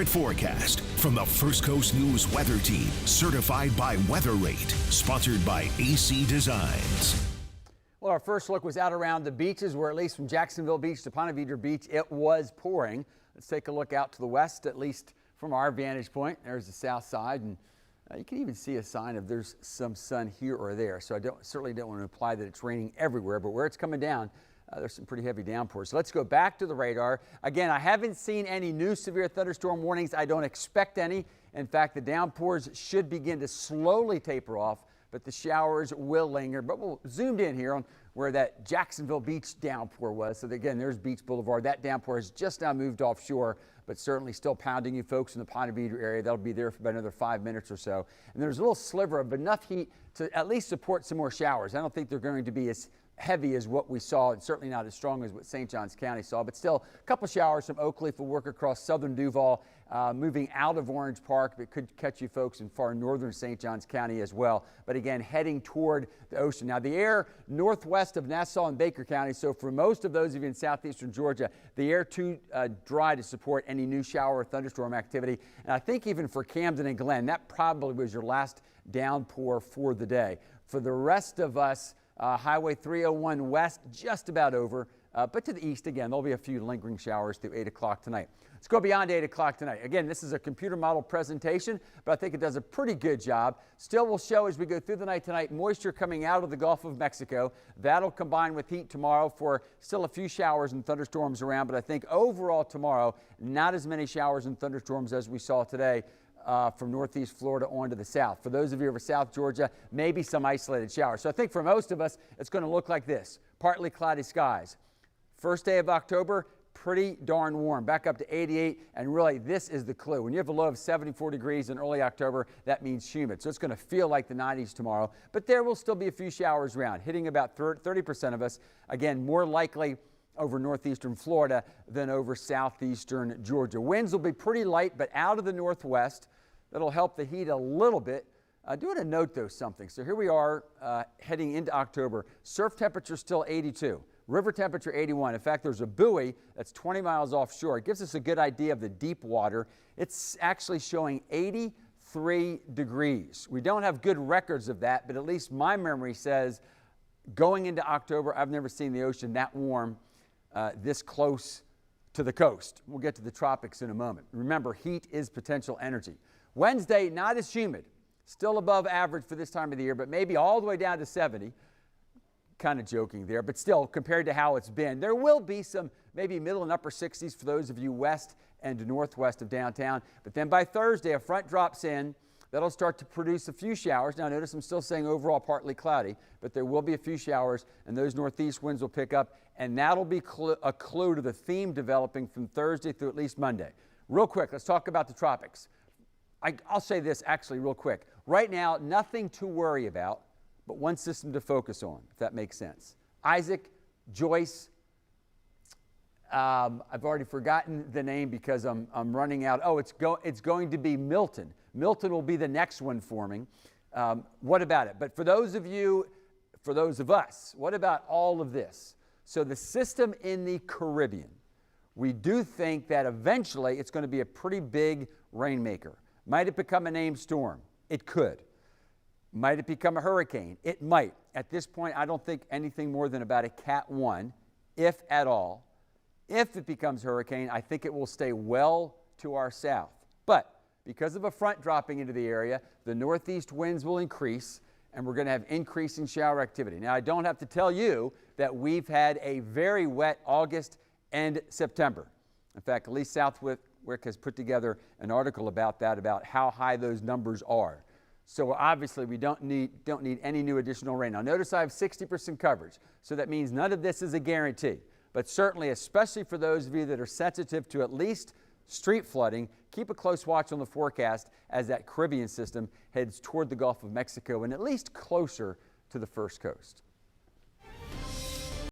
Forecast from the First Coast News Weather Team, certified by Weather Rate, sponsored by AC Designs. Well, our first look was out around the beaches, where at least from Jacksonville Beach to Ponte Vedra Beach, it was pouring. Let's take a look out to the west, at least from our vantage point. There's the south side, and you can even see a sign of there's some sun here or there. So I certainly don't want to imply that it's raining everywhere, but where it's coming down, there's some pretty heavy downpours. So let's go back to the radar. Again, I haven't seen any new severe thunderstorm warnings. I don't expect any. In fact, the downpours should begin to slowly taper off, but the showers will linger. But we'll zoomed in here on where that Jacksonville Beach downpour was. So again, there's Beach Boulevard. That downpour has just now moved offshore, but certainly still pounding you folks in the Ponte Vedra area. That'll be there for about another 5 minutes or so. And there's a little sliver of enough heat to at least support some more showers. I don't think they're going to be as heavy as what we saw, and certainly not as strong as what St. Johns County saw, but still a couple showers from Oakleaf will work across southern Duval, moving out of Orange Park, but could catch you folks in far northern St. Johns County as well. But again, heading toward the ocean. Now, the air northwest of Nassau and Baker County, so for most of those of you in southeastern Georgia, the air too dry to support any new shower or thunderstorm activity. And I think even for Camden and Glen, that probably was your last downpour for the day. For the rest of us, Highway 301 west, just about over, but to the east again, there'll be a few lingering showers through 8 o'clock tonight. Let's go beyond 8 o'clock tonight. Again, this is a computer model presentation, but I think it does a pretty good job. Still will show as we go through the night tonight, moisture coming out of the Gulf of Mexico. That'll combine with heat tomorrow for still a few showers and thunderstorms around, but I think overall tomorrow, not as many showers and thunderstorms as we saw today. From northeast Florida on to the south. For those of you over South Georgia, maybe some isolated showers. So I think for most of us, it's going to look like this. Partly cloudy skies. First day of October, pretty darn warm. Back up to 88, and really this is the clue. When you have a low of 74 degrees in early October, that means humid. So it's going to feel like the 90s tomorrow, but there will still be a few showers around, hitting about 30% of us. Again, more likely over northeastern Florida than over southeastern Georgia. Winds will be pretty light, but out of the northwest. That'll help the heat a little bit. Do want to note, though, something. So here we are heading into October. Surf temperature still 82. River temperature 81. In fact, there's a buoy that's 20 miles offshore. It gives us a good idea of the deep water. It's actually showing 83 degrees. We don't have good records of that, but at least my memory says going into October, I've never seen the ocean that warm this close to the coast. We'll get to the tropics in a moment. Remember, heat is potential energy. Wednesday, not as humid, still above average for this time of the year, but maybe all the way down to 70. Kind of joking there, but still, compared to how it's been, there will be some maybe middle and upper 60s for those of you west and northwest of downtown. But then by Thursday, a front drops in. That'll start to produce a few showers. Now, notice I'm still saying overall partly cloudy, but there will be a few showers, and those northeast winds will pick up, and that'll be a clue to the theme developing from Thursday through at least Monday. Real quick, let's talk about the tropics. I'll say this actually real quick. Right now, nothing to worry about, but one system to focus on, if that makes sense. Isaac, Joyce, I've already forgotten the name because I'm running out. Oh, it's going to be Milton. Milton will be the next one forming. What about it? But for those of us, what about all of this? So the system in the Caribbean, we do think that eventually it's going to be a pretty big rainmaker. Might it become a named storm? It could. Might it become a hurricane? It might. At this point, I don't think anything more than about a Cat 1, if at all. If it becomes hurricane, I think it will stay well to our south. But because of a front dropping into the area, the northeast winds will increase, and we're going to have increasing shower activity. Now, I don't have to tell you that we've had a very wet August and September. In fact, at least Southwick has put together an article about that, about how high those numbers are. So obviously we don't need any new additional rain. Now notice I have 60% coverage, so that means none of this is a guarantee. But certainly, especially for those of you that are sensitive to at least street flooding, keep a close watch on the forecast as that Caribbean system heads toward the Gulf of Mexico and at least closer to the First Coast.